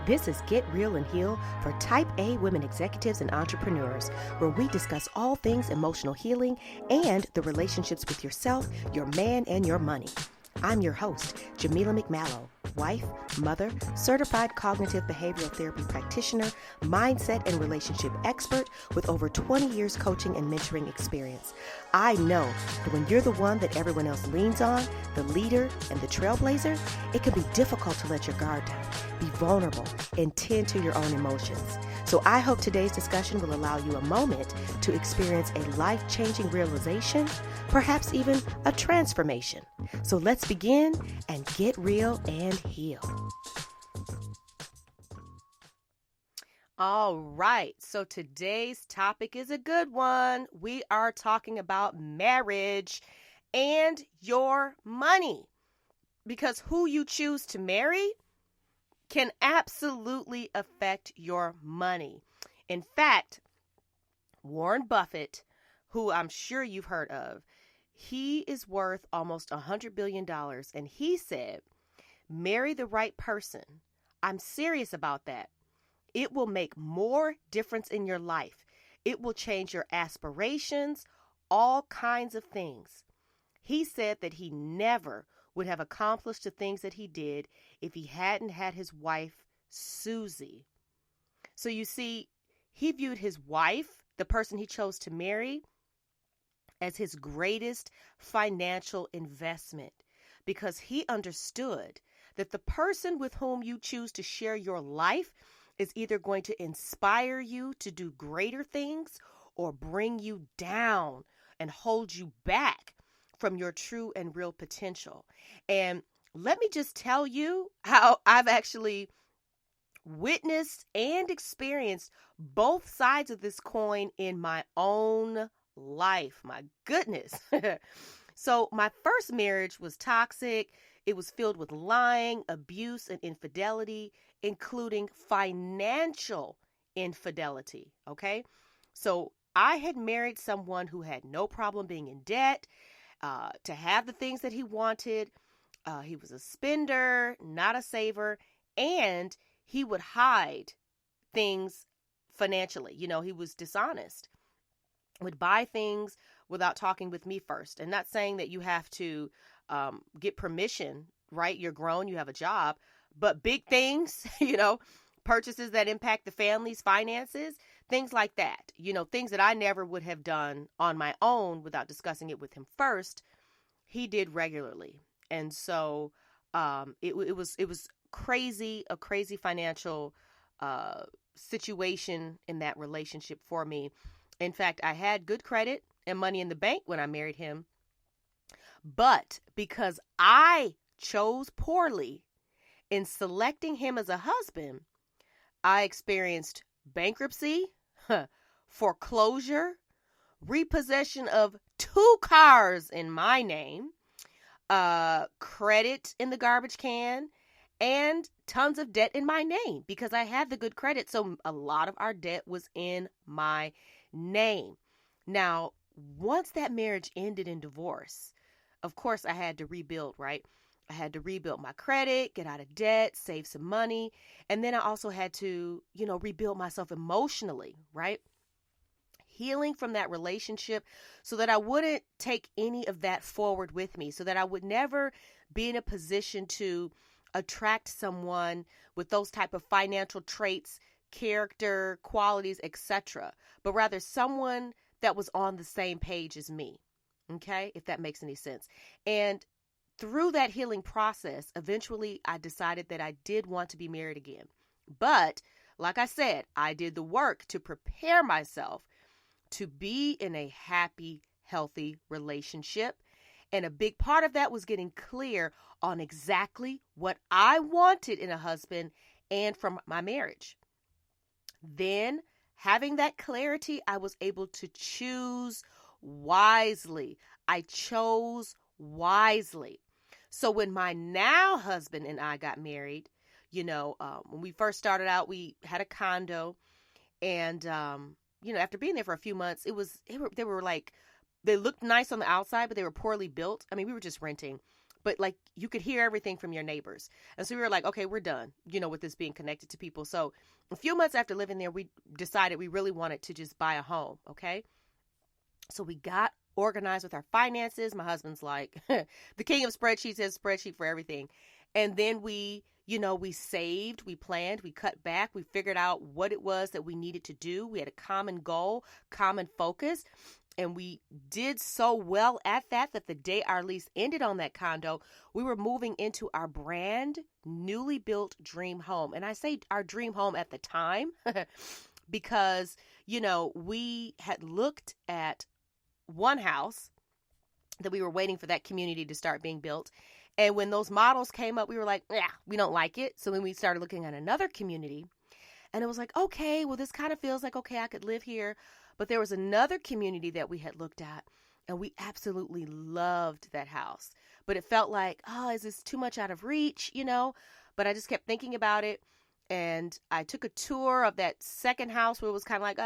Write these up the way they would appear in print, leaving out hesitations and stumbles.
This is Get Real and Heal for Type A women executives and entrepreneurs, where we discuss all things emotional healing and the relationships with yourself, your man, and your money. I'm your host, Jamila McMallow, wife, mother, certified cognitive behavioral therapy practitioner, mindset and relationship expert with over 20 years coaching and mentoring experience. I know that when you're the one that everyone else leans on, the leader and the trailblazer, it can be difficult to let your guard down, be vulnerable, and tend to your own emotions. So I hope today's discussion will allow you a moment to experience a life-changing realization, perhaps even a transformation. So let's begin and get real and heal. All right, so today's topic is a good one. We are talking about marriage and your money, because who you choose to marry can absolutely affect your money. In fact, Warren Buffett, who I'm sure you've heard of, he is worth almost $100 billion. And he said, marry the right person. I'm serious about that. It will make more difference in your life. It will change your aspirations, all kinds of things. He said that he never would have accomplished the things that he did if he hadn't had his wife, Susie. So you see, he viewed his wife, the person he chose to marry, as his greatest financial investment, because he understood that the person with whom you choose to share your life is either going to inspire you to do greater things or bring you down and hold you back from your true and real potential. And let me just tell you how I've actually witnessed and experienced both sides of this coin in my own life. My goodness. So my first marriage was toxic. It was filled with lying, abuse, and infidelity, including financial infidelity. Okay. So I had married someone who had no problem being in debt, to have the things that he wanted. He was a spender, not a saver, and he would hide things financially. You know, he was dishonest, would buy things without talking with me first. And not saying that you have to get permission, right? You're grown, you have a job, but big things, purchases that impact the family's finances, things like that, things that I never would have done on my own without discussing it with him first, he did regularly. And so it was crazy, a crazy financial situation in that relationship for me. In fact, I had good credit and money in the bank when I married him, but because I chose poorly in selecting him as a husband, I experienced bankruptcy, foreclosure, repossession of 2 cars in my name, credit in the garbage can, and tons of debt in my name because I had the good credit. So a lot of our debt was in my name. Now, once that marriage ended in divorce, of course I had to rebuild, right? I had to rebuild my credit, get out of debt, save some money. And then I also had to, rebuild myself emotionally, right? Healing from that relationship so that I wouldn't take any of that forward with me, so that I would never be in a position to attract someone with those type of financial traits, character, qualities, etc., but rather someone that was on the same page as me. Okay, if that makes any sense. And through that healing process, eventually I decided that I did want to be married again. But like I said, I did the work to prepare myself to be in a happy, healthy relationship. And a big part of that was getting clear on exactly what I wanted in a husband and from my marriage. Then, having that clarity, I was able to choose wisely. I chose wisely. So when my now husband and I got married, when we first started out, we had a condo, and after being there for a few months, they looked nice on the outside, but they were poorly built. I mean, we were just renting, but like you could hear everything from your neighbors. And so we were like, okay, we're done, with this being connected to people. So a few months after living there, we decided we really wanted to just buy a home. Okay. So we got organized with our finances. My husband's like the king of spreadsheets, has a spreadsheet for everything. And then we saved, we planned, we cut back, we figured out what it was that we needed to do. We had a common goal, common focus. And we did so well at that the day our lease ended on that condo, we were moving into our brand newly built dream home. And I say our dream home at the time because, we had looked at one house that we were waiting for that community to start being built. And when those models came up, we were like, yeah, we don't like it. So then we started looking at another community and it was like, okay, well, this kind of feels like, okay, I could live here. But there was another community that we had looked at and we absolutely loved that house. But it felt like, oh, is this too much out of reach, But I just kept thinking about it. And I took a tour of that second house where it was kind of like,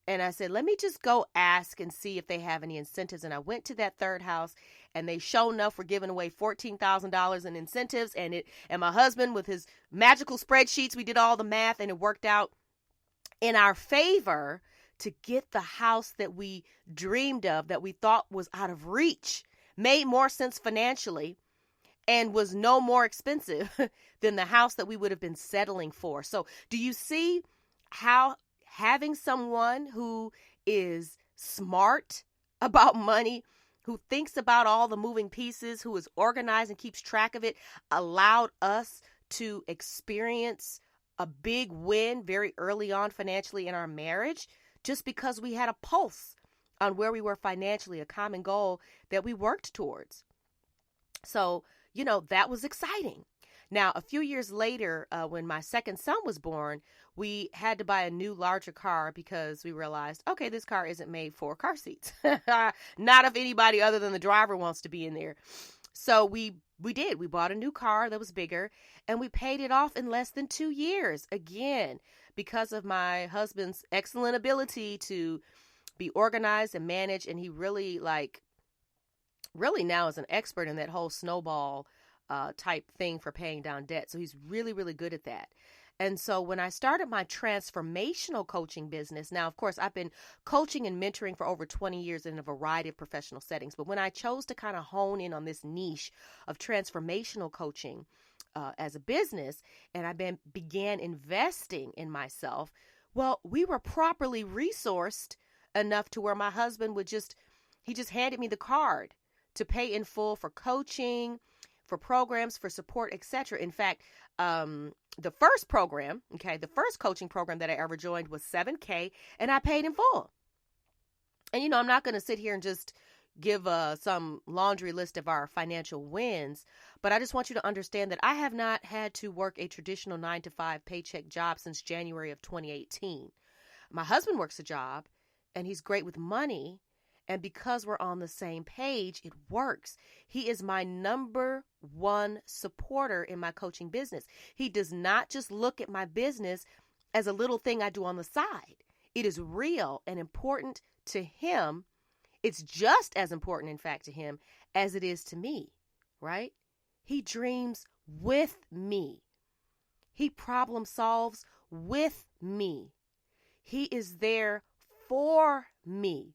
and I said, let me just go ask and see if they have any incentives. And I went to that third house and they sure enough were giving away $14,000 in incentives. And my husband with his magical spreadsheets, we did all the math and it worked out in our favor to get the house that we dreamed of, that we thought was out of reach, made more sense financially, and was no more expensive than the house that we would have been settling for. So do you see how having someone who is smart about money, who thinks about all the moving pieces, who is organized and keeps track of it, allowed us to experience a big win very early on financially in our marriage, just because we had a pulse on where we were financially, a common goal that we worked towards. So, that was exciting. Now, a few years later, when my second son was born, we had to buy a new, larger car because we realized, okay, this car isn't made for car seats. Not if anybody other than the driver wants to be in there. So we did. We bought a new car that was bigger and we paid it off in less than 2 years. Again, because of my husband's excellent ability to be organized and manage. And he really now is an expert in that whole snowball type thing for paying down debt. So he's really, really good at that. And so when I started my transformational coaching business, now, of course, I've been coaching and mentoring for over 20 years in a variety of professional settings. But when I chose to kind of hone in on this niche of transformational coaching as a business, and I began investing in myself, well, we were properly resourced enough to where my husband he just handed me the card to pay in full for coaching, for programs, for support, etc. In fact, the first coaching program that I ever joined was $7,000 and I paid in full. And, I'm not going to sit here and just give some laundry list of our financial wins, but I just want you to understand that I have not had to work a traditional 9-to-5 paycheck job since January of 2018. My husband works a job and he's great with money. And because we're on the same page, it works. He is my number one supporter in my coaching business. He does not just look at my business as a little thing I do on the side. It is real and important to him. It's just as important, in fact, to him as it is to me, right? He dreams with me. He problem solves with me. He is there for me.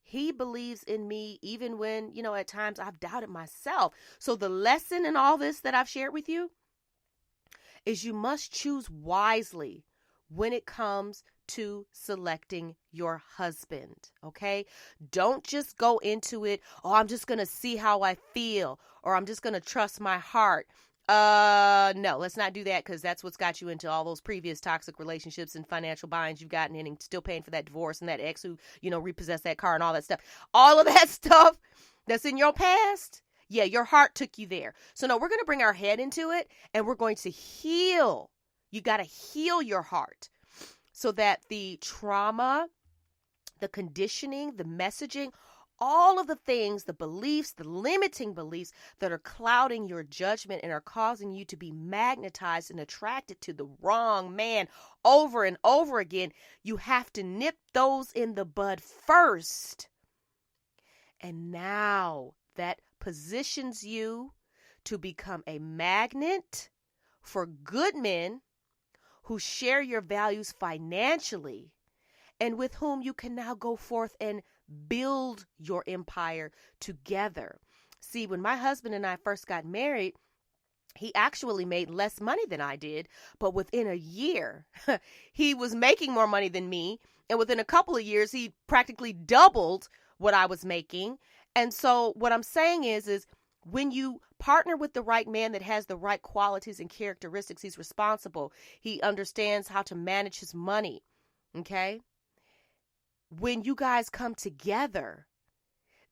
He believes in me even when, at times I've doubted myself. So the lesson in all this that I've shared with you is you must choose wisely when it comes to selecting your husband, okay? Don't just go into it, I'm just going to see how I feel, or I'm just going to trust my heart. No, let's not do that, because that's what's got you into all those previous toxic relationships and financial binds you've gotten in and still paying for that divorce and that ex who, repossessed that car and all that stuff. All of that stuff that's in your past. Yeah, your heart took you there. So no, we're going to bring our head into it and we're going to heal. You got to heal your heart so that the trauma, the conditioning, the messaging, all of the things, the beliefs, the limiting beliefs that are clouding your judgment and are causing you to be magnetized and attracted to the wrong man over and over again, you have to nip those in the bud first. And now that positions you to become a magnet for good men who share your values financially and with whom you can now go forth and build your empire together. See, when my husband and I first got married, he actually made less money than I did, but within a year, he was making more money than me. And within a couple of years, he practically doubled what I was making. And so what I'm saying is when you partner with the right man that has the right qualities and characteristics, he's responsible. He understands how to manage his money. Okay? When you guys come together,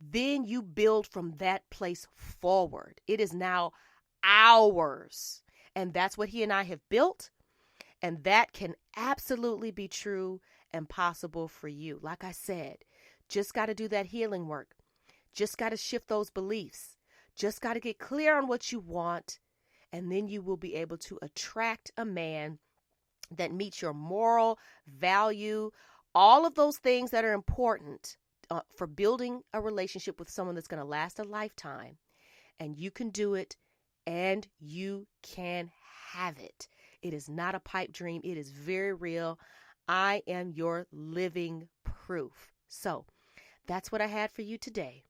then you build from that place forward. It is now ours. And that's what he and I have built. And that can absolutely be true and possible for you. Like I said, just got to do that healing work. Just got to shift those beliefs. Just got to get clear on what you want. And then you will be able to attract a man that meets your moral value, all of those things that are important for building a relationship with someone that's going to last a lifetime. And you can do it, and you can have it. It is not a pipe dream. It is very real. I am your living proof. So that's what I had for you today.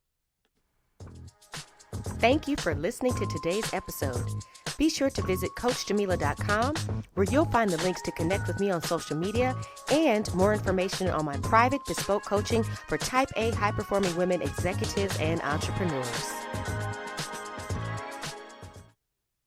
Thank you for listening to today's episode. Be sure to visit CoachJamila.com, where you'll find the links to connect with me on social media and more information on my private bespoke coaching for Type A high-performing women executives and entrepreneurs.